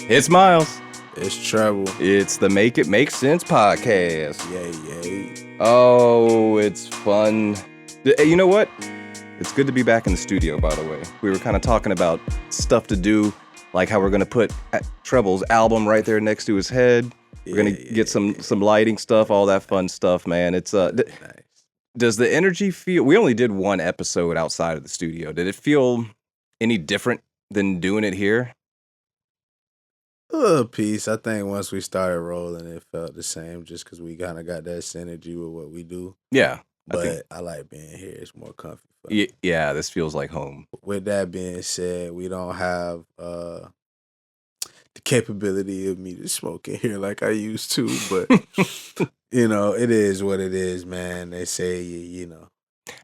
It's Miles. It's Treble. It's the Make It Make Sense podcast. Yay. Oh, it's fun. You know what? It's good to be back in the studio, by the way. We were kind of talking about stuff to do, like how we're going to put Treble's album right there next to his head. We're going to get some lighting stuff, all that fun stuff, man. It's nice. Does the energy feel... We only did one episode outside of the studio. Did it feel any different than doing it here? A little piece. I think once we started rolling, it felt the same just because we kind of got that synergy with what we do. Yeah. But I like being here. It's more comfy. Yeah, this feels like home. With that being said, we don't have the capability of me to smoke in here like I used to. But, you know, it is what it is, man. They say, you know.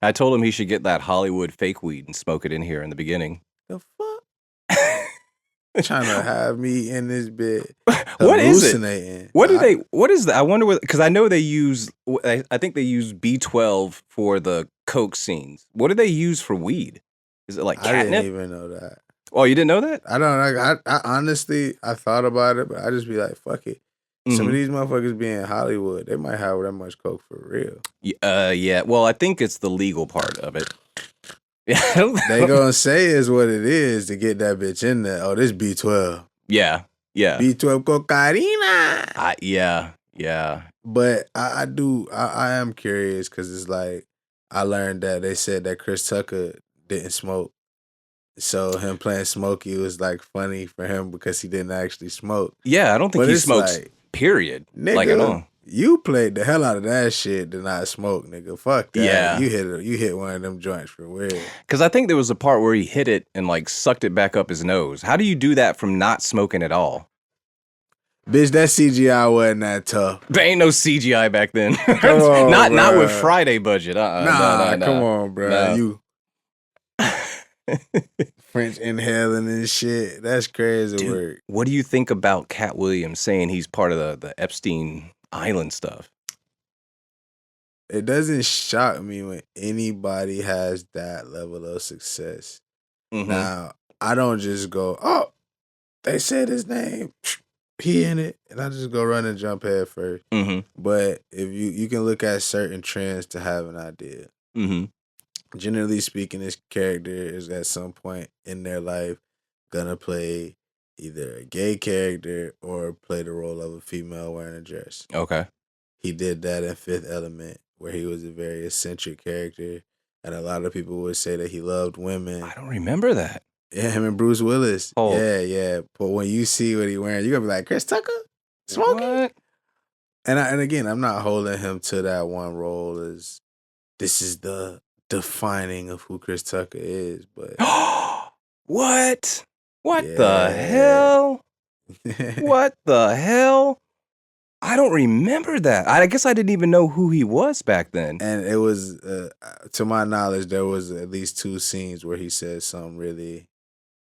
I told him he should get that Hollywood fake weed and smoke it in here in the beginning. The fuck? Trying to have me in this bit. What is it? What is that? I wonder what, because I know they use, I think they use B12 for the coke scenes. What do they use for weed? Is it like catnip? I didn't even know that. Oh, you didn't know that? I don't know. I honestly, I thought about it, but I just be like, fuck it. Some of these motherfuckers be in Hollywood, they might have that much coke for real. Yeah. Well, I think it's the legal part of it. They gonna say is what it is to get that bitch in there. Oh, this B12. Yeah. B12 cocaina. Yeah. But I am curious because it's like I learned that they said that Chris Tucker didn't smoke. So him playing Smokey was like funny for him because he didn't actually smoke. Yeah, I don't think he smokes, like, period. Nigga, like at all. You played the hell out of that shit to not smoke, nigga. Fuck that. Yeah. You hit one of them joints for weird. Because I think there was a part where he hit it and like sucked it back up his nose. How do you do that from not smoking at all? Bitch, that CGI wasn't that tough. There ain't no CGI back then. Come on, not with Friday budget. Nah, come on, bro. No. You French inhaling and shit. That's crazy. Dude, work. What do you think about Cat Williams saying he's part of the Epstein Island stuff? It doesn't shock me when anybody has that level of success. Now, I don't just go, oh, they said his name, he in it, and I just go run and jump head first. But if you can look at certain trends to have an idea. Generally speaking, this character is at some point in their life gonna play either a gay character or play the role of a female wearing a dress. Okay. He did that in Fifth Element, where he was a very eccentric character, and a lot of people would say that he loved women. I don't remember that. Yeah, him and Bruce Willis. Oh. Yeah. But when you see what he wearing, you're gonna be like, Chris Tucker? Smoking? What? And again, I'm not holding him to that one role as this is the defining of who Chris Tucker is, but What the hell? What the hell? I don't remember that. I guess I didn't even know who he was back then. And it was, to my knowledge, there was at least 2 scenes where he said something really,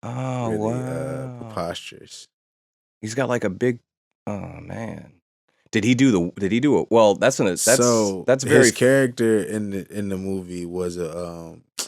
preposterous. He's got like a big, oh man. Did he do it? Well, that's very his character in the movie was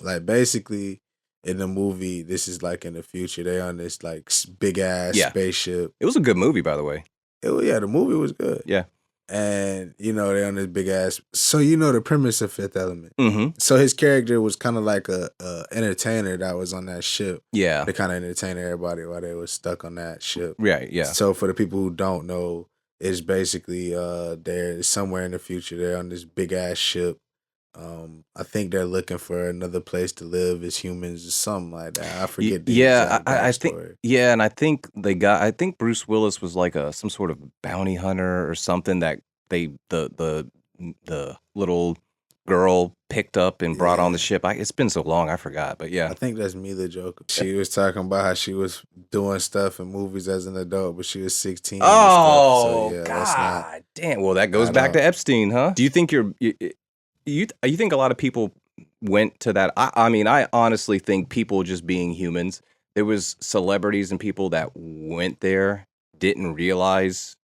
like basically in the movie, this is like in the future, they on this like big ass spaceship. It was a good movie, by the way. The movie was good. Yeah. And you know, they on this big ass, so you know the premise of Fifth Element. So his character was kind of like a entertainer that was on that ship. Yeah. They kind of entertained everybody while they was stuck on that ship. Right, yeah. So for the people who don't know, it's basically they're somewhere in the future. They're on this big ass ship. I think they're looking for another place to live as humans or something like that. I forget. I think. Yeah, and I think I think Bruce Willis was like some sort of bounty hunter or something that the little girl picked up and brought on the ship. It's been so long, I forgot. But yeah, I think that's Mila Joker. She was talking about how she was doing stuff in movies as an adult, but she was 16. Oh, and stuff. So, God damn! Well, that goes back to Epstein, huh? Do you think you think a lot of people went to that? I mean, I honestly think people just being humans. There was celebrities and people that went there, didn't realize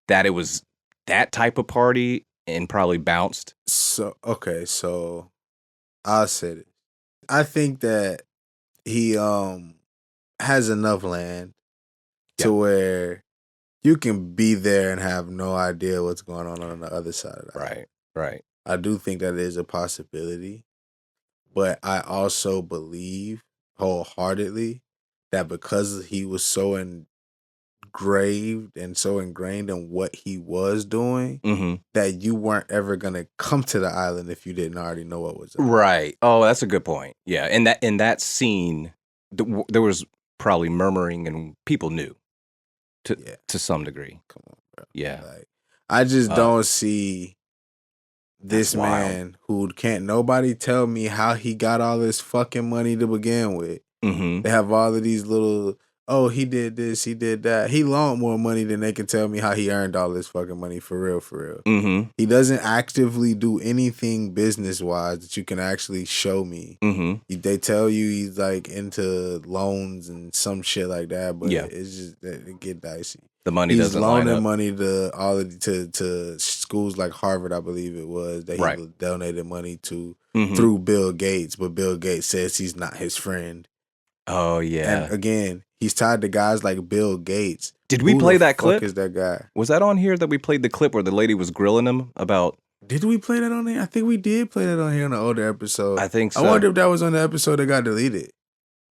that it was that type of party, and probably bounced. So I'll say this. I think that he has enough land to where you can be there and have no idea what's going on the other side of that. Right. I do think that is a possibility, but I also believe wholeheartedly that because he was so engraved and so ingrained in what he was doing, that you weren't ever gonna come to the island if you didn't already know what was up. Right. Oh, that's a good point. Yeah, in that scene, there was probably murmuring, and people knew to some degree. Come on, bro. Yeah. Like, I just don't see this man who can't nobody tell me how he got all this fucking money to begin with. They have all of these little, oh, he did this, he did that. He loaned more money than they can tell me how he earned all this fucking money for real, for real. He doesn't actively do anything business wise that you can actually show me. They tell you he's like into loans and some shit like that, but it's just that it get dicey. The money doesn't line up. He's loaning money to all of to schools like Harvard, I believe it was, that he donated money to through Bill Gates, but Bill Gates says he's not his friend. Oh yeah. And again, he's tied to guys like Bill Gates. Did we play that clip? Who the fuck is that guy? Was that on here that we played the clip where the lady was grilling him about? Did we play that on here? I think we did play that on here in an older episode. I think so. I wonder if that was on the episode that got deleted.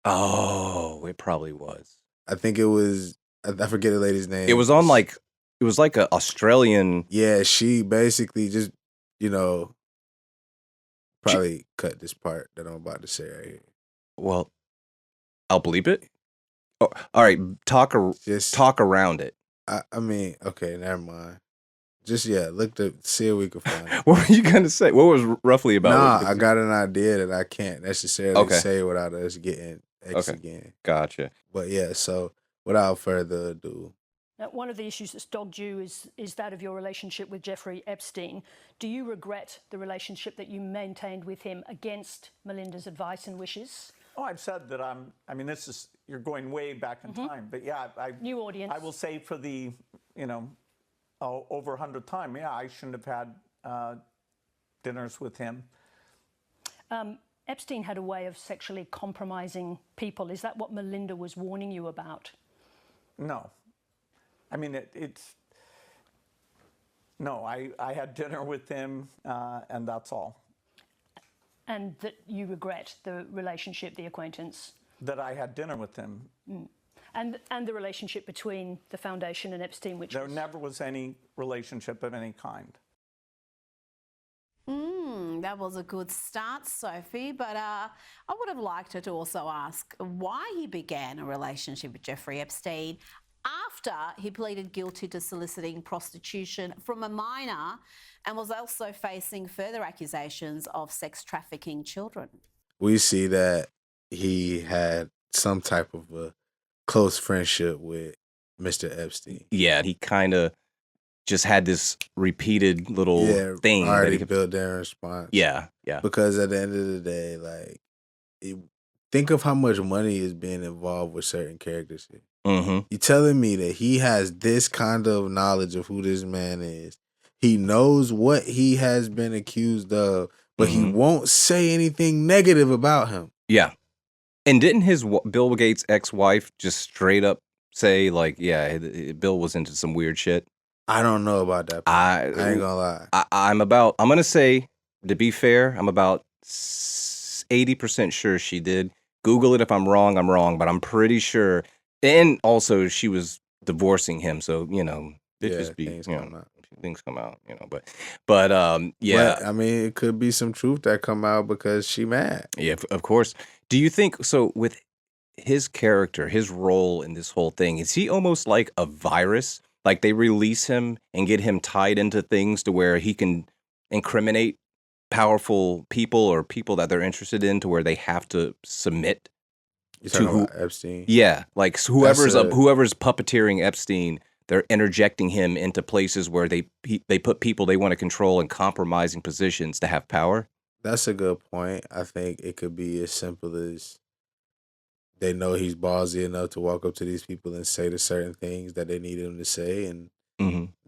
Oh, it probably was. I think it was. I forget the lady's name. It was on like an Australian. Yeah, she basically just, probably cut this part that I'm about to say right here. Well, I'll bleep it. Oh, all right, talk around it. I mean, okay, never mind. Just look to see if we can find it. What were you gonna say? What was roughly about? Nah, I got an idea that I can't necessarily say without us getting X again. Gotcha. But yeah, so without further ado. Now, one of the issues that's dogged you is that of your relationship with Jeffrey Epstein. Do you regret the relationship that you maintained with him against Melinda's advice and wishes? Oh, I've said that you're going way back in time. But yeah, new audience. I will say for the, over 100th time, I shouldn't have had dinners with him. Epstein had a way of sexually compromising people. Is that what Melinda was warning you about? No. I mean, no, I had dinner with him and that's all. And that you regret the relationship, the acquaintance? That I had dinner with him. And the relationship between the foundation and Epstein, which there never was any relationship of any kind. That was a good start, Sophie, but I would have liked her to also ask why he began a relationship with Jeffrey Epstein after he pleaded guilty to soliciting prostitution from a minor and was also facing further accusations of sex trafficking children. We see that he had some type of a close friendship with Mr. Epstein. Yeah, he kind of just had this repeated little thing. Already built their response. Yeah. Because at the end of the day, think of how much money is being involved with certain characters here. You telling me that he has this kind of knowledge of who this man is. He knows what he has been accused of, but he won't say anything negative about him. Yeah. And didn't his Bill Gates' ex-wife just straight up say, like, Bill was into some weird shit? I don't know about that. I ain't gonna lie. I'm gonna say, to be fair, I'm about 80% sure she did. Google it if I'm wrong, but I'm pretty sure. And also, she was divorcing him, so things come out, but I mean, it could be some truth that come out because she mad. Yeah, of course. Do you think so? With his character, his role in this whole thing, is he almost like a virus? Like they release him and get him tied into things to where he can incriminate powerful people or people that they're interested in, to where they have to submit. You're talking about Epstein? Yeah, like whoever's puppeteering Epstein, they're interjecting him into places where they put people they want to control in compromising positions to have power. That's a good point. I think it could be as simple as they know he's ballsy enough to walk up to these people and say the certain things that they need him to say, and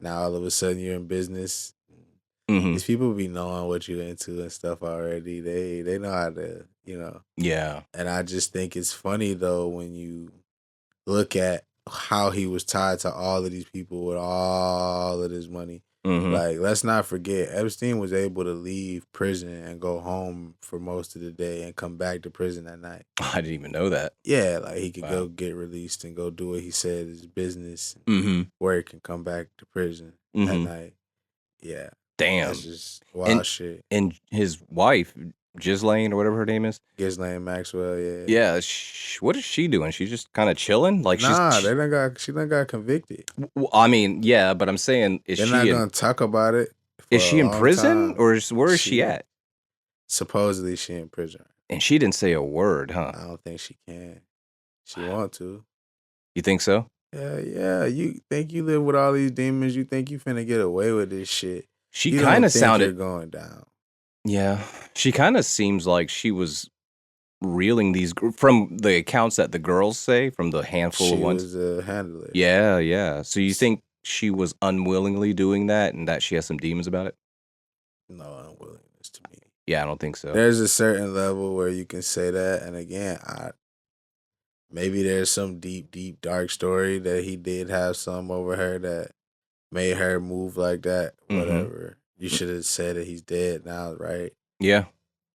now all of a sudden you're in business. These people be knowing what you're into and stuff already. They know how to, Yeah. And I just think it's funny though when you look at how he was tied to all of these people with all of this money. Like, let's not forget, Epstein was able to leave prison and go home for most of the day and come back to prison at night. I didn't even know that. Yeah, like he could Wow. go get released and go do what he said is business, work, and come back to prison at night. Yeah. Damn. That's just wild shit. And his wife, Ghislaine or whatever her name is. Ghislaine Maxwell, yeah. Yeah. What is she doing? She's just kind of chilling? Like Nah, she done got convicted. Well, I mean, yeah, but I'm saying, They're not gonna talk about it. Is she in prison time. or where is she at? Supposedly she in prison. And she didn't say a word, huh? I don't think she can. She want to. You think so? Yeah. You think you live with all these demons? You think you finna get away with this shit? She kind of sounded you're going down. Yeah, she kind of seems like she was reeling these from the accounts that the girls say, from the handful of ones. She was a handler. Yeah. So you think she was unwillingly doing that, and that she has some demons about it? No unwillingness to me. Yeah, I don't think so. There's a certain level where you can say that, and again, maybe there's some deep, dark story that he did have some over her that made her move like that. Whatever. You should have said that he's dead now, right? Yeah.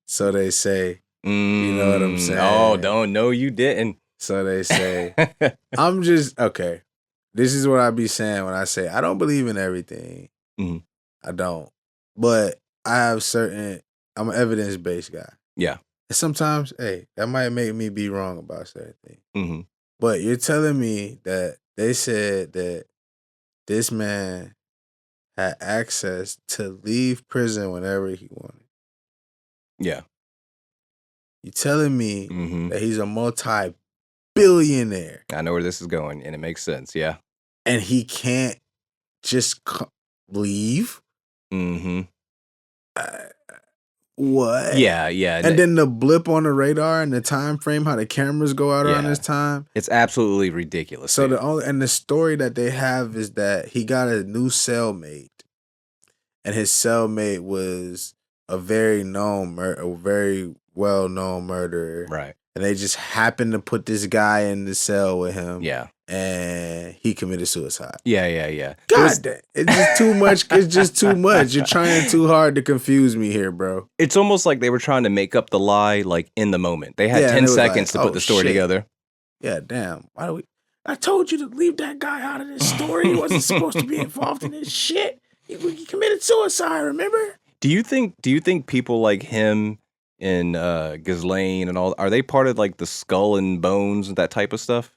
So they say. You know what I'm saying? Oh, don't know you didn't. So they say. I'm just okay. This is what I be saying when I say I don't believe in everything. I don't. But I have I'm an evidence-based guy. Yeah. And sometimes, hey, that might make me be wrong about certain things. But you're telling me that they said that this man had access to leave prison whenever he wanted. Yeah. You're telling me that he's a multi-billionaire. I know where this is going, and it makes sense, yeah. And he can't just leave? What? Yeah. And then the blip on the radar and the time frame, how the cameras go out around this time. It's absolutely ridiculous. So the story that they have is that he got a new cellmate, and his cellmate was a very well-known murderer. Right. And they just happened to put this guy in the cell with him. Yeah. And he committed suicide. Yeah. God damn. It's just too much. It's just too much. You're trying too hard to confuse me here, bro. It's almost like they were trying to make up the lie like in the moment. They had 10 seconds to put the story together. Yeah, damn. I told you to leave that guy out of this story. He wasn't supposed to be involved in this shit. He committed suicide, remember? Do you think people like him and Ghislaine and all, are they part of like the Skull and Bones and that type of stuff?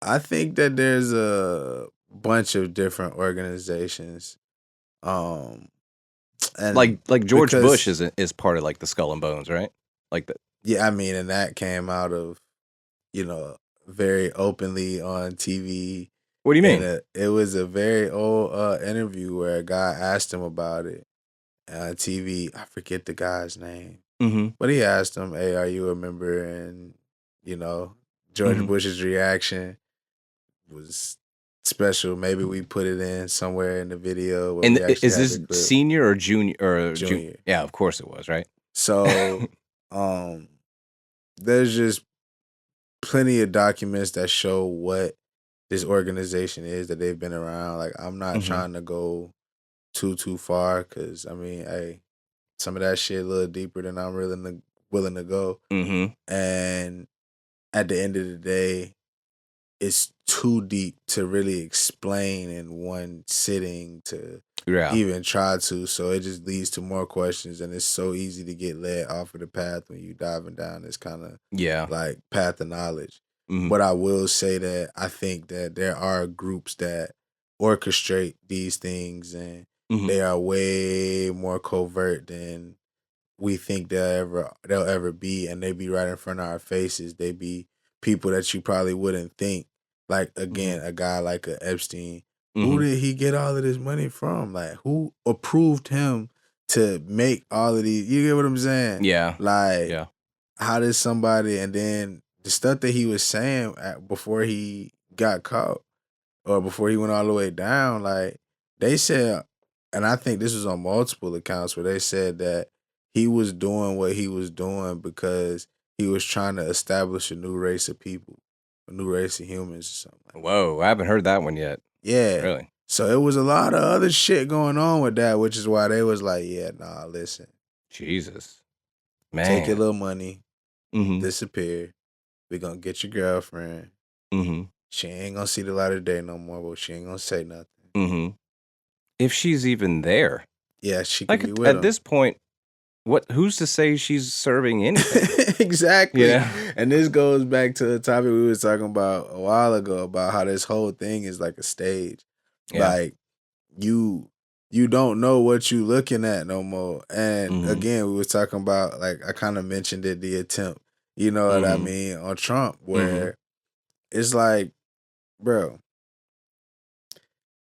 I think that there's a bunch of different organizations. And like George Bush is part of like the Skull and Bones, right? Like that. Yeah, I mean, and that came out of, very openly on TV. What do you mean? It was a very old interview where a guy asked him about it on TV. I forget the guy's name. But he asked him, hey, are you a member? And, George Bush's reaction was special. Maybe we put it in somewhere in the video. And is this senior or junior? Junior. Yeah, of course it was, right? So there's just plenty of documents that show what this organization is that they've been around. Like, I'm not trying to go too far because, I mean, hey, some of that shit a little deeper than I'm really willing to go. And at the end of the day, it's too deep to really explain in one sitting to even try to. So it just leads to more questions, and it's so easy to get led off of the path when you diving down this kind of like path of knowledge. But I will say that I think that there are groups that orchestrate these things, and they are way more covert than we think they'll ever be, and they be right in front of our faces. They be people that you probably wouldn't think. Like, again, a guy like a Epstein. Who did he get all of this money from? Like, who approved him to make all of these? You get what I'm saying? Yeah. Like, how did somebody, and then the stuff that he was saying before he got caught or before he went all the way down, like, they said, and I think this was on multiple accounts where they said that he was doing what he was doing because he was trying to establish a new race of people. a new race of humans or something. Like Whoa, I haven't heard that one yet. Yeah. Really? So it was a lot of other shit going on with that, which is why they was like, yeah, nah, listen. Jesus. Man. Take your little money, Mm-hmm. disappear. We're going to get your girlfriend. Mm-hmm. She ain't going to see the light of day no more, but she ain't going to say nothing. Mm-hmm. If she's even there. Yeah, she can Like be with at him. this point, who's to say she's serving anything? Exactly. Yeah. And this goes back to the topic we were talking about a while ago about how this whole thing is like a stage. Yeah. Like you don't know what you looking at no more. And again, we were talking about, like, I kind of mentioned it, the attempt, you know what I mean, on Trump, where it's like, bro,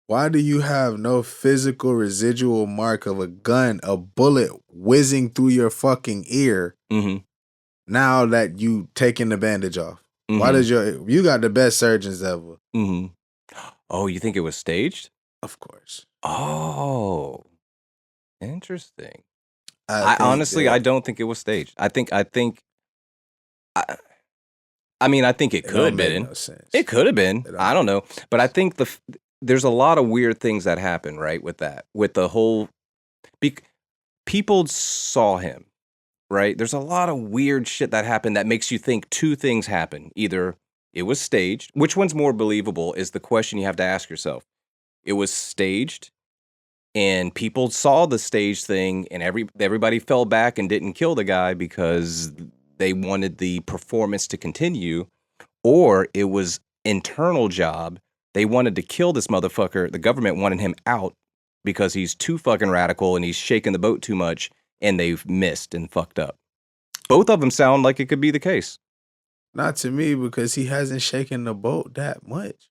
why do you have no physical residual mark of a gun, a bullet whizzing through your fucking ear now that you taking the bandage off? Why does you got the best surgeons ever? Oh, you think it was staged? Of course. Oh, interesting. I think honestly, that I don't think it was staged. I think I mean, I think it it could don't have make been. no sense. It could have been. It don't I don't make know. But I think there's a lot of weird things that happen, right, with that. With the whole people saw him, right? There's a lot of weird shit that happened that makes you think two things happen. Either it was staged, which one's more believable is the question you have to ask yourself. It was staged and people saw the stage thing and everybody fell back and didn't kill the guy because they wanted the performance to continue, or it was internal job. They wanted to kill this motherfucker. The government wanted him out because he's too fucking radical and he's shaking the boat too much, and they've missed and fucked up. Both of them sound like it could be the case. Not to me, because he hasn't shaken the boat that much.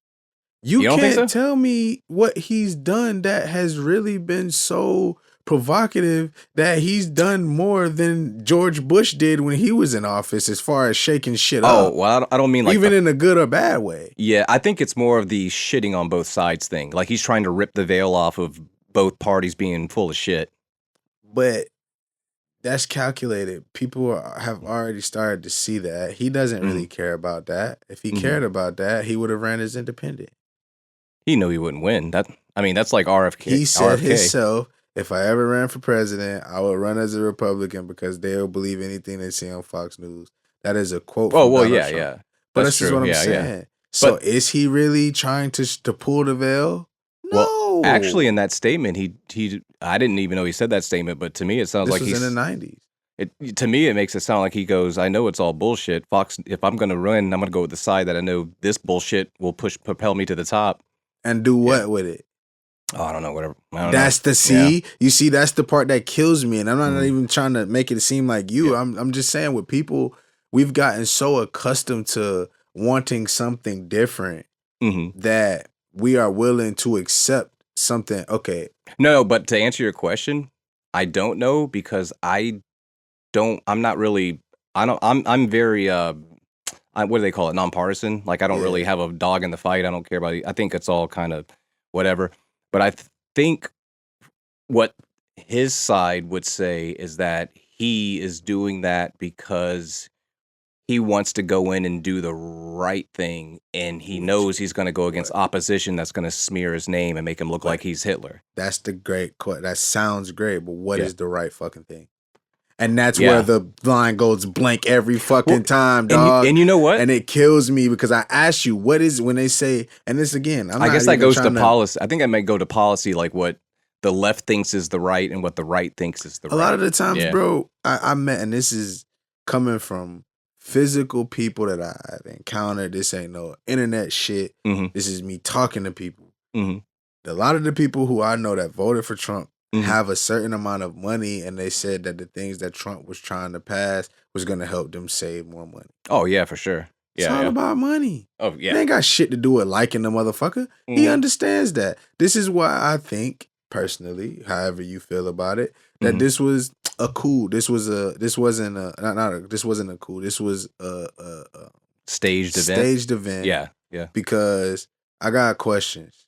You don't think can't so? tell me what he's done that has really been so provocative that he's done more than George Bush did when he was in office as far as shaking shit Oh, up. well, I don't mean like even in a good or bad way. Yeah, I think it's more of the shitting on both sides thing. Like he's trying to rip the veil off of both parties being full of shit. But that's calculated. People have already started to see that. He doesn't really care about that. If he cared about that, he would have ran as independent. He knew he wouldn't win. That's like RFK. He said RFK. himself, if I ever ran for president, I would run as a Republican because they'll believe anything they see on Fox News. That is a quote from Donald Trump. Yeah. But That's this is true. what I'm saying. So is he really trying to pull the veil? No. Well, actually, in that statement, he I didn't even know he said that statement, but to me, it sounds this like was in the 90s. To me, it makes it sound like he goes, I know it's all bullshit. Fox, if I'm going to run, I'm going to go with the side that I know this bullshit will propel me to the top. And do what with it? Oh, I don't know, whatever. That's the see. You see, that's the part that kills me. And I'm not even trying to make it seem like you. Yeah. I'm just saying with people, we've gotten so accustomed to wanting something different that we are willing to accept something. Okay. No, but to answer your question, I don't know because I'm very what do they call it? Nonpartisan. Like I don't really have a dog in the fight. I don't care about it. I think it's all kind of whatever. But I think what his side would say is that he is doing that because he wants to go in and do the right thing, and he knows he's going to go against opposition that's going to smear his name and make him look like he's Hitler. That's the great question. That sounds great, but what is the right fucking thing? And that's where the line goes blank every fucking time, dog. And you know what? And it kills me because I asked you, what is when they say, and this again, I guess that goes to policy. I think I might go to policy, like what the left thinks is the right and what the right thinks is the right. A lot of the times, bro, I met, and this is coming from physical people that I've encountered. This ain't no internet shit. This is me talking to people. A lot of the people who I know that voted for Trump have a certain amount of money, and they said that the things that Trump was trying to pass was going to help them save more money. Oh, yeah, for sure. It's all about money. Oh, yeah. It ain't got shit to do with liking the motherfucker. He understands that. This is why I think, personally, however you feel about it, that this was a coup. This wasn't a coup. This was a staged event. Staged event. Yeah. Because I got questions.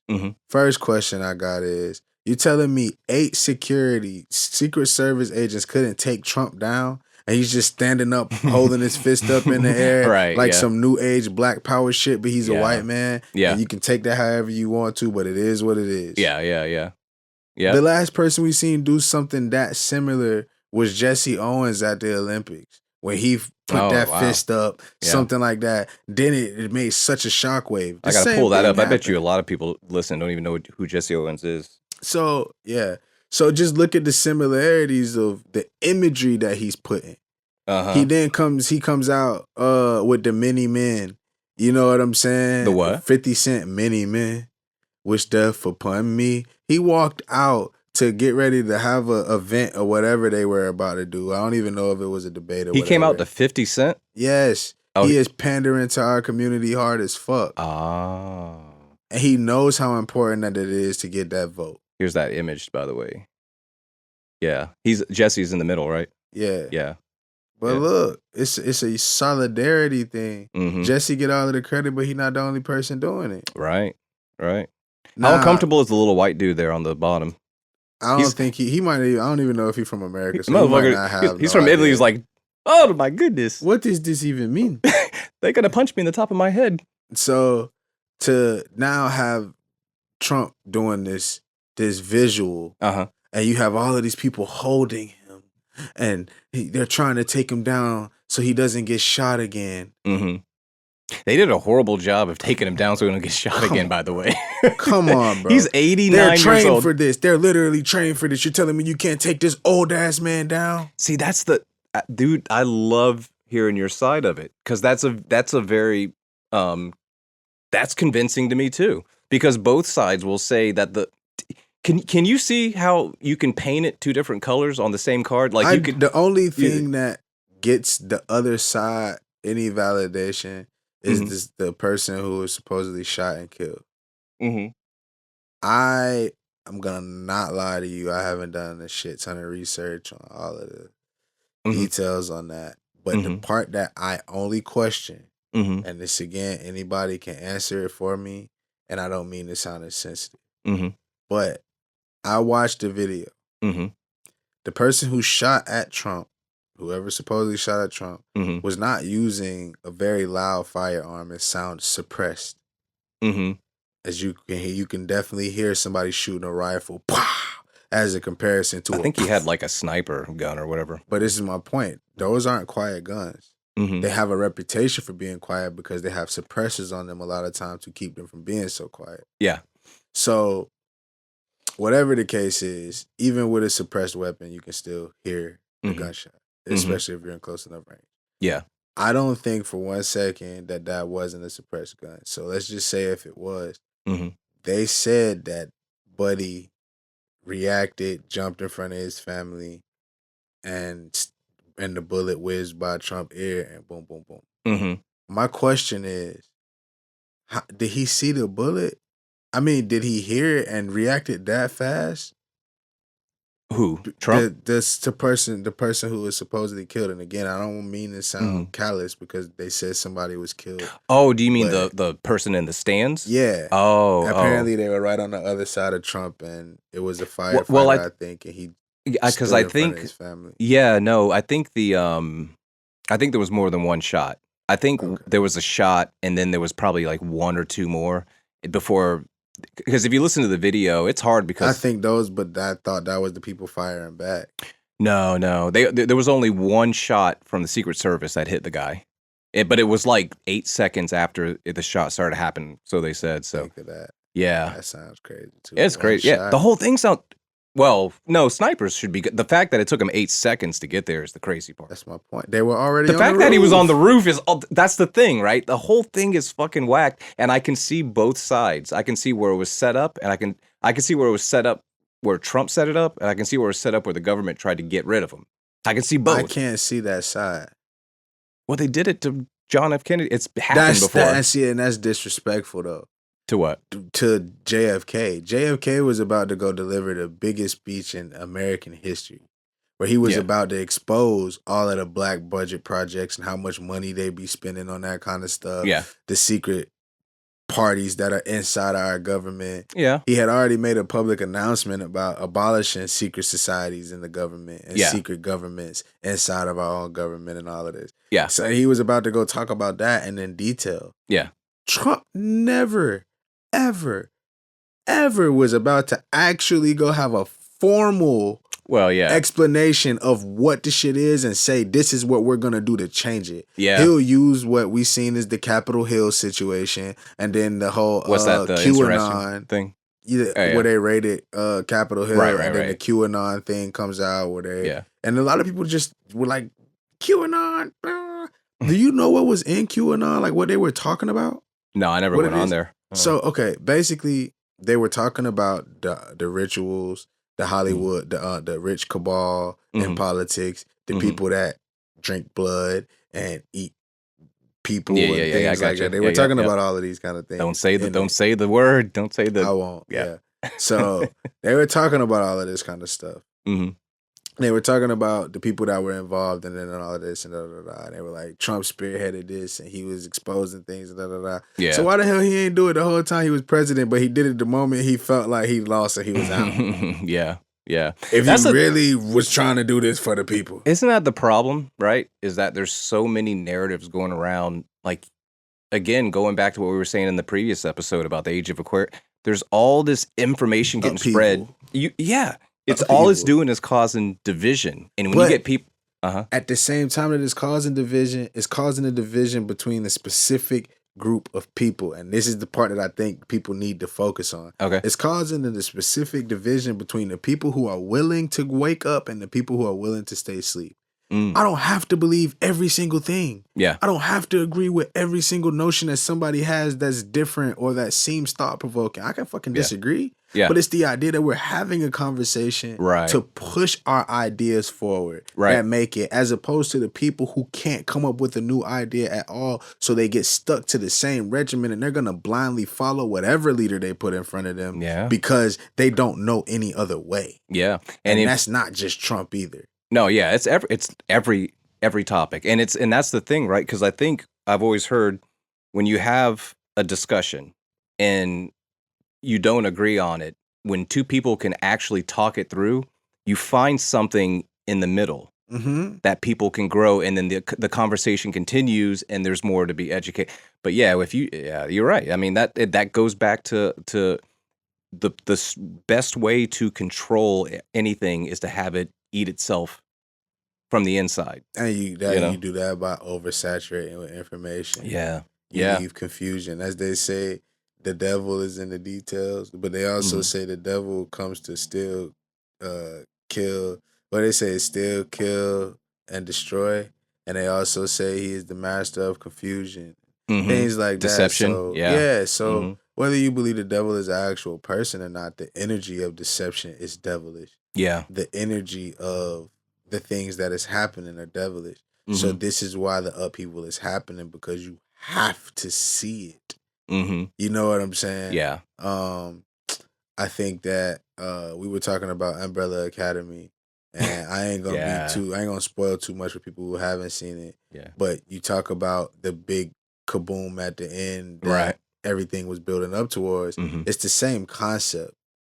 First question I got is, you telling me 8 Secret Service agents couldn't take Trump down? and he's just standing up, holding his fist up in the air, Right, like yeah. some new age black power shit. But he's a Yeah. white man. Yeah. And you can take that however you want to, but it is what it is. Yeah. The last person we seen do something that similar was Jesse Owens at the Olympics, when he put that fist up, something like that. Then it made such a shockwave. I gotta pull that up. I bet you a lot of people listen don't even know who Jesse Owens is. So yeah. So just look at the similarities of the imagery that he's putting. He then comes out with the mini men. You know what I'm saying? The what? 50 Cent mini men. Wish death upon me. He walked out to get ready to have a event or whatever they were about to do. I don't even know if it was a debate or whatever. He came out to 50 Cent? Yes. Oh, he is pandering to our community hard as fuck. Oh. And he knows how important that it is to get that vote. Here's that image, by the way. Yeah. Jesse's in the middle, right? Yeah. Yeah. But look, it's a solidarity thing. Mm-hmm. Jesse get all of the credit, but he's not the only person doing it. Right. Now, How uncomfortable is the little white dude there on the bottom? I don't think he might. I don't even know if he's from America. So he might not have he's no from Italy. idea. He's like, oh my goodness. What does this even mean? They're gonna punch me in the top of my head. So to now have Trump doing this visual, and you have all of these people holding him, and they're trying to take him down so he doesn't get shot again. Mm-hmm. They did a horrible job of taking him down so he don't get shot again, by the way. Come on, bro. He's 89 They're years trained old. for this. They're literally trained for this. You're telling me you can't take this old ass man down? See, that's the dude. I love hearing your side of it because that's a very that's convincing to me too. Because both sides will say that can you see how you can paint it two different colors on the same card? Like you could. The only thing that gets the other side any validation is the person who was supposedly shot and killed. Mm-hmm. I'm gonna not lie to you. I haven't done a shit ton of research on all of the details on that. But the part that I only question, and this again, anybody can answer it for me, and I don't mean to sound insensitive, but I watched the video. The person who shot at Trump, whoever supposedly shot at Trump, was not using a very loud firearm. It sounds suppressed. As you can hear, you can definitely hear somebody shooting a rifle, as a comparison to I think he had like a sniper gun or whatever. But this is my point. Those aren't quiet guns. They have a reputation for being quiet because they have suppressors on them a lot of times to keep them from being so quiet. Yeah. So whatever the case is, even with a suppressed weapon, you can still hear the gunshot, especially if you're in close enough range. Yeah. I don't think for 1 second that wasn't a suppressed gun. So let's just say if it was, they said that Buddy reacted, jumped in front of his family, and the bullet whizzed by Trump's ear and boom, boom, boom. My question is, did he see the bullet? I mean, did he hear it and reacted that fast? Who? Trump? The person who was supposedly killed. And again, I don't mean to sound callous because they said somebody was killed. Oh, do you mean the person in the stands? Yeah. Oh. Apparently they were right on the other side of Trump, and it was a firefighter, I think, and he because I think his family. Yeah, no, I think I think there was more than one shot. I think there was a shot, and then there was probably like one or two more before. Because if you listen to the video, it's hard because I think but I thought that was the people firing back. No, there was only one shot from the Secret Service that hit the guy, but it was like 8 seconds after the shot started happening. So they said. So think of that. Yeah, that sounds crazy too. It's crazy. Yeah, the whole thing sounds. Well, no, snipers should be good. The fact that it took him 8 seconds to get there is the crazy part. That's my point. They were already the on fact the that he was roof. on the roof that's the thing, right? The whole thing is fucking whacked, and I can see both sides. I can see where it was set up, and I can see where it was set up where Trump set it up, and I can see where it was set up where the government tried to get rid of him. I can see both. I can't see that side. Well, they did it to John F. Kennedy. It's happened before. And that's disrespectful though. To what? To JFK. JFK was about to go deliver the biggest speech in American history, where he was about to expose all of the black budget projects and how much money they be spending on that kind of stuff. Yeah. The secret parties that are inside our government. Yeah. He had already made a public announcement about abolishing secret societies in the government and secret governments inside of our own government and all of this. Yeah. So he was about to go talk about that and in detail. Yeah. Trump never, ever, ever was about to actually go have a formal explanation of what the shit is and say this is what we're gonna do to change it. Yeah, he'll use what we seen as the Capitol Hill situation, and then the whole what's that, the QAnon thing? Where they raided Capitol Hill, and then the QAnon thing comes out where they and a lot of people just were like QAnon. Do you know what was in QAnon? Like what they were talking about? No, I never went on there. So okay, basically they were talking about the rituals. The Hollywood, the rich cabal in politics, the people that drink blood and eat people and things like that. They were talking about all of these kind of things. Don't say the word. Don't say the. I won't. Yeah. So they were talking about all of this kind of stuff. They were talking about the people that were involved in it and all of this and and they were like, Trump spearheaded this and he was exposing things and Yeah. So why the hell he ain't do it the whole time he was president, but he did it the moment he felt like he lost and he was out? Yeah. If he really was trying to do this for the people. Isn't that the problem, right? Is that there's so many narratives going around, like, again, going back to what we were saying in the previous episode about the age of Aquarius, there's all this information getting spread. It's all it's doing is causing division. And when you get people... At the same time that it's causing division, it's causing a division between a specific group of people. And this is the part that I think people need to focus on. Okay. It's causing a specific division between the people who are willing to wake up and the people who are willing to stay asleep. I don't have to believe every single thing. Yeah. I don't have to agree with every single notion that somebody has that's different or that seems thought-provoking. I can fucking disagree. Yeah. But it's the idea that we're having a conversation to push our ideas forward that make it, as opposed to the people who can't come up with a new idea at all, so they get stuck to the same regimen and they're going to blindly follow whatever leader they put in front of them because they don't know any other way. Yeah. And that's not just Trump either. No, yeah, it's every topic. And that's the thing, right? Because I think I've always heard when you have a discussion and you don't agree on it, when two people can actually talk it through, you find something in the middle that people can grow, and then the conversation continues, and there's more to be educated. But you're right. I mean that goes back to the best way to control anything is to have it eat itself from the inside. And you do that by oversaturating with information. You leave confusion. As they say, the devil is in the details, but they also say the devil comes to steal, kill. What they say is steal, kill, and destroy. And they also say he is the master of confusion. Things like deception. That. So whether you believe the devil is an actual person or not, the energy of deception is devilish. Yeah. The energy of the things that is happening are devilish. So this is why the upheaval is happening, because you have to see it. You know what I'm saying? Yeah. I think that we were talking about Umbrella Academy, and I ain't gonna spoil too much for people who haven't seen it. Yeah. But you talk about the big kaboom at the end that everything was building up towards. It's the same concept.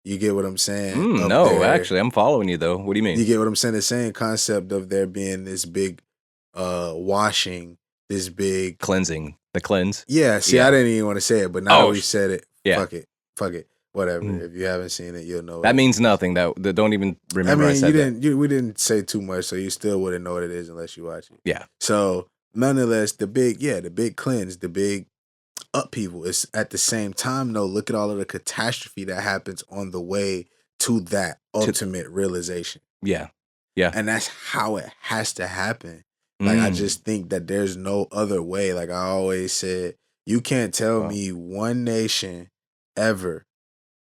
You get what I'm saying? No, actually, I'm following you though. What do you mean? You get what I'm saying? The same concept of there being this big washing, this big cleansing, the cleanse. Yeah. See, I didn't even want to say it, but now that we said it, fuck it, whatever. If you haven't seen it, you'll know. That means nothing. That don't even remember. I said we didn't say too much, so you still wouldn't know what it is unless you watch it. Yeah. So nonetheless, the big cleanse, the big upheaval is at the same time though. Look at all of the catastrophe that happens on the way to that ultimate realization. Yeah. And that's how it has to happen. Like I just think that there's no other way. Like I always said, you can't tell me one nation ever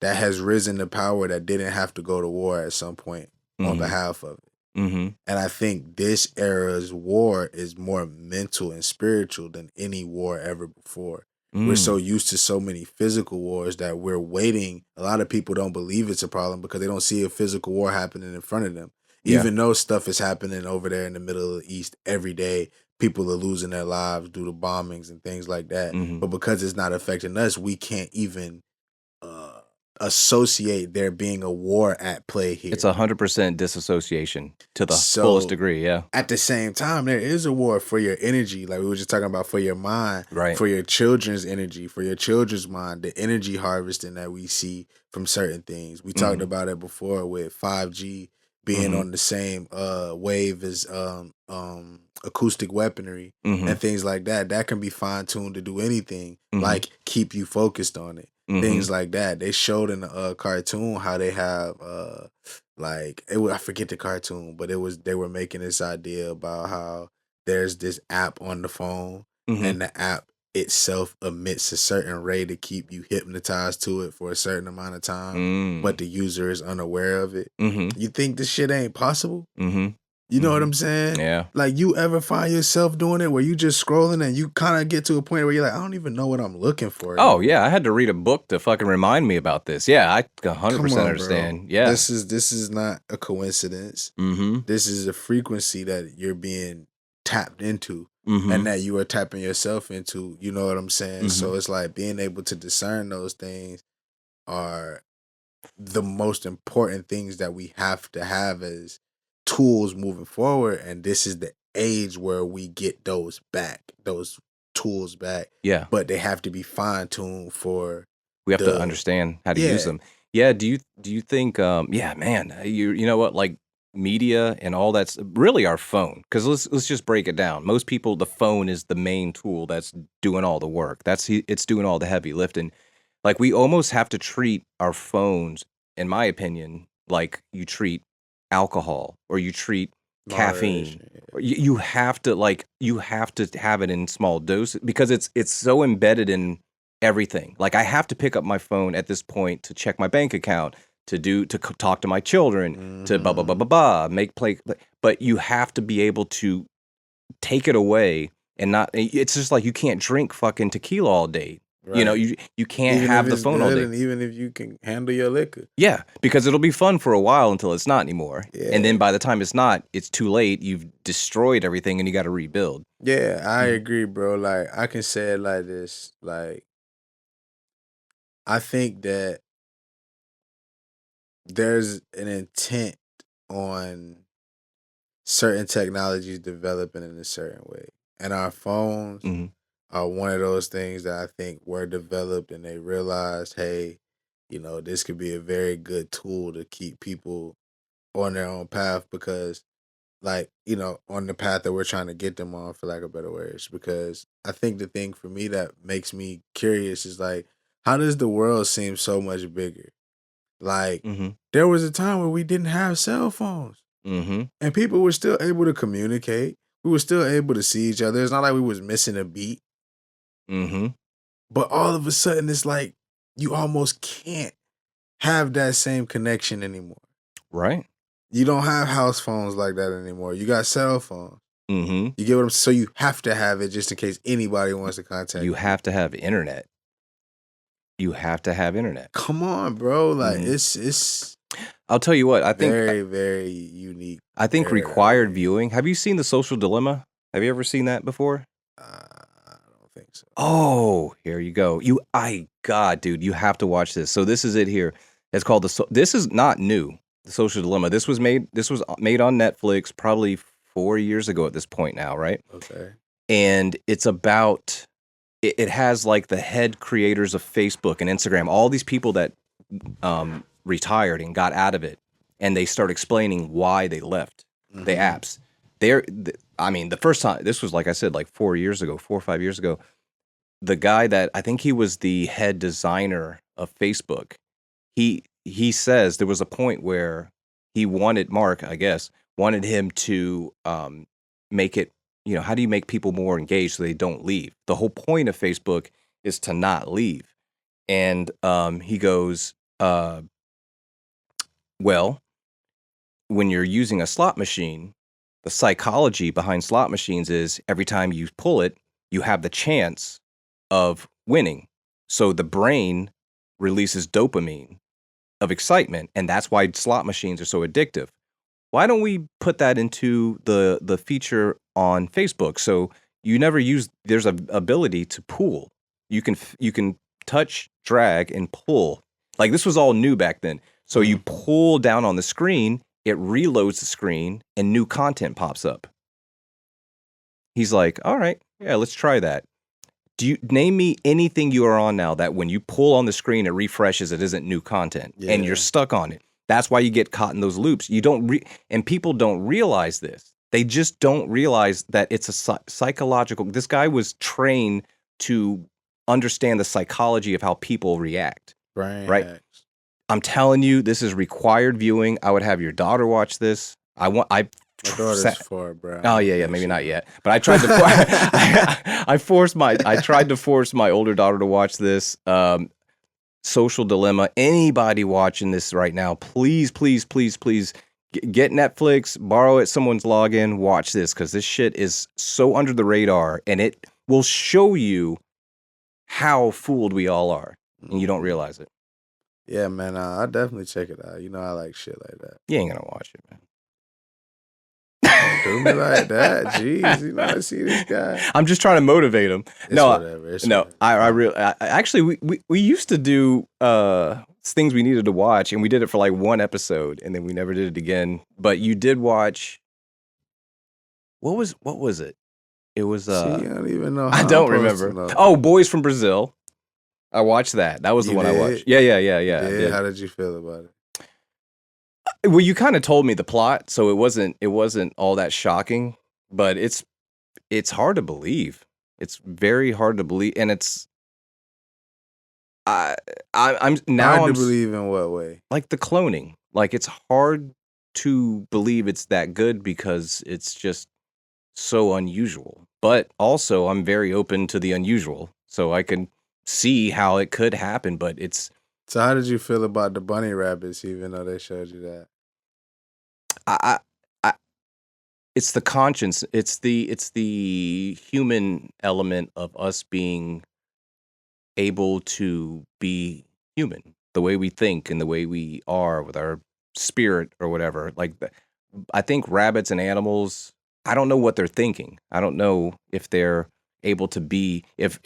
that has risen to power that didn't have to go to war at some point on behalf of it. And I think this era's war is more mental and spiritual than any war ever before. We're so used to so many physical wars that we're waiting. A lot of people don't believe it's a problem because they don't see a physical war happening in front of them. Even though stuff is happening over there in the Middle East every day, people are losing their lives due to bombings and things like that. But because it's not affecting us, we can't even associate there being a war at play here. It's 100% disassociation to the So, fullest degree. Yeah. At the same time, there is a war for your energy, like we were just talking about, for your mind, Right. for your children's energy, for your children's mind, the energy harvesting that we see from certain things. We talked about it before with 5G being on the same wave as acoustic weaponry and things like that. That can be fine-tuned to do anything, like keep you focused on it. Things like that. They showed in the cartoon how they have I forget the cartoon, but they were making this idea about how there's this app on the phone and the app itself emits a certain ray to keep you hypnotized to it for a certain amount of time, but the user is unaware of it. You think this shit ain't possible? You know what I'm saying? Yeah. Like, you ever find yourself doing it where you just scrolling and you kind of get to a point where you're like, I don't even know what I'm looking for. Oh, yeah. I had to read a book to fucking remind me about this. Yeah, I 100% Come on, understand. bro. Yeah. This is not a coincidence. This is a frequency that you're being tapped into and that you are tapping yourself into. You know what I'm saying? So it's like being able to discern those things are the most important things that we have to have as tools moving forward, and this is the age where we get those tools back. Yeah. But they have to be fine-tuned for We have to understand how to use them. Yeah. Do you think yeah, man, you know what, like media and all that's really our phone, because let's just break it down. Most people, the phone is the main tool that's doing all the work. It's doing all the heavy lifting. Like, we almost have to treat our phones, in my opinion, like you treat alcohol or you treat caffeine. Or you have to have it in small doses, because it's so embedded in everything. Like, I have to pick up my phone at this point to check my bank account, to talk to my children, to blah blah blah blah blah, but you have to be able to take it away and not. It's just like you can't drink fucking tequila all day. Right. You know, you can't even have if the it's phone all good, day. and even if you can handle your liquor. Yeah, because it'll be fun for a while until it's not anymore. Yeah. And then by the time it's not, it's too late. You've destroyed everything and you got to rebuild. Yeah, I agree, bro. Like, I can say it like this. Like, I think that there's an intent on certain technologies developing in a certain way. And our phones are one of those things that I think were developed and they realized, hey, you know, this could be a very good tool to keep people on their own path, because, like, you know, on the path that we're trying to get them on, for lack of better words. Because I think the thing for me that makes me curious is, like, how does the world seem so much bigger? Like, there was a time where we didn't have cell phones. And people were still able to communicate. We were still able to see each other. It's not like we was missing a beat. But all of a sudden, it's like you almost can't have that same connection anymore. Right. You don't have house phones like that anymore. You got cell phones. You get what I'm saying? So you have to have it just in case anybody wants to contact you. You have to have internet. You have to have internet. Come on, bro. Like, it's I'll tell you what, I think very, very unique. I think required viewing. Have you seen The Social Dilemma? Have you ever seen that before? I don't think so. Oh, here you go. God, dude, you have to watch this. So this is it here. It's called this is not new. The Social Dilemma. This was made on Netflix probably 4 years ago at this point now, right? Okay. And it's about, it has like the head creators of Facebook and Instagram, all these people that retired and got out of it, and they start explaining why they left the apps. The first time, this was, like I said, like 4 or 5 years ago, the guy that, I think he was the head designer of Facebook, he says there was a point where Mark, I guess, wanted him to make it, you know, how do you make people more engaged so they don't leave? The whole point of Facebook is to not leave. And he goes, well, when you're using a slot machine, the psychology behind slot machines is every time you pull it, you have the chance of winning. So the brain releases dopamine of excitement, and that's why slot machines are so addictive. why don't we put that into the feature on Facebook? So you never use, there's a ability to pull. You can touch, drag, and pull. Like this was all new back then. So you pull down on the screen, it reloads the screen, and new content pops up. He's like, all right, yeah, let's try that. Do you name me anything you are on now that when you pull on the screen, it refreshes, it isn't new content, and you're stuck on it? That's why you get caught in those loops. You don't and people don't realize this. They just don't realize that it's a psychological. This guy was trained to understand the psychology of how people react. Right? Hacks. I'm telling you, this is required viewing. I would have your daughter watch this. My daughter's 4, bro. Oh yeah, maybe not yet. But I tried to. I tried to force my older daughter to watch this. Social Dilemma. Anybody watching this right now, please, please, please, please get Netflix, borrow it, someone's login, watch this, because this shit is so under the radar, and it will show you how fooled we all are, and you don't realize it. Yeah, man, I'll definitely check it out. You know I like shit like that. You ain't gonna watch it, man. Don't do me like that. Jeez, you know, I see this guy. I'm just trying to motivate him. It's whatever. Whatever. I really, actually, we used to do things we needed to watch, and we did it for like one episode, and then we never did it again. But you did watch. What was it? It was. See, I don't even know. I don't remember. Oh, Boys from Brazil. I watched that. That was the one I watched. Yeah. Yeah. How did you feel about it? Well, you kind of told me the plot, so it wasn't all that shocking, but it's hard to believe. It's very hard to believe, and I'm now hard to believe in what way? Like the cloning. Like it's hard to believe it's that good because it's just so unusual. But also, I'm very open to the unusual, so I can see how it could happen. But it's. So how did you feel about the bunny rabbits, even though they showed you that? It's the conscience. It's the human element of us being able to be human, the way we think and the way we are with our spirit or whatever. Like, I think rabbits and animals, I don't know what they're thinking. I don't know if they're able to be, if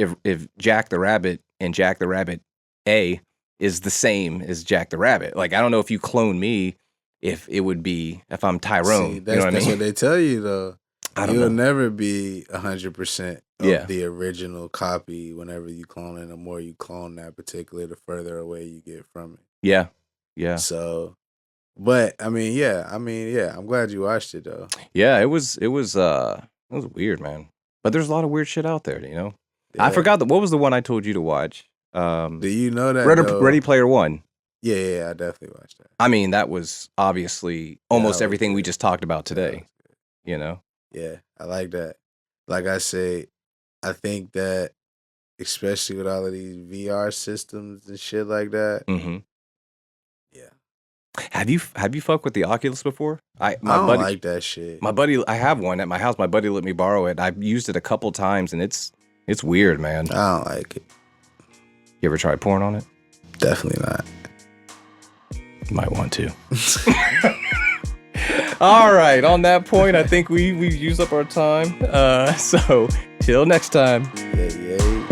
Jack the Rabbit and Jack the Rabbit A is the same as Jack the Rabbit. Like, I don't know if you clone me, if it would be, if I'm Tyrone. See, that's what they tell you, though. You'll never be 100% of the original copy whenever you clone it. The more you clone that particular, the further away you get from it. Yeah. So, but I'm glad you watched it, though. Yeah, it was weird, man. But there's a lot of weird shit out there, you know? Yeah. I forgot what was the one I told you to watch? Do you know that? Ready Player One. Yeah, I definitely watched that. I mean, that was obviously almost everything we just talked about today. You know? Yeah, I like that. Like I say, I think that especially with all of these VR systems and shit like that. Mm-hmm. Yeah. Have you fucked with the Oculus before? I don't like that shit. My buddy, I have one at my house. My buddy let me borrow it. I've used it a couple times, and it's weird, man. I don't like it. You ever tried porn on it? Definitely not. You might want to. All right. On that point, I think we've used up our time. So till next time. Yeah.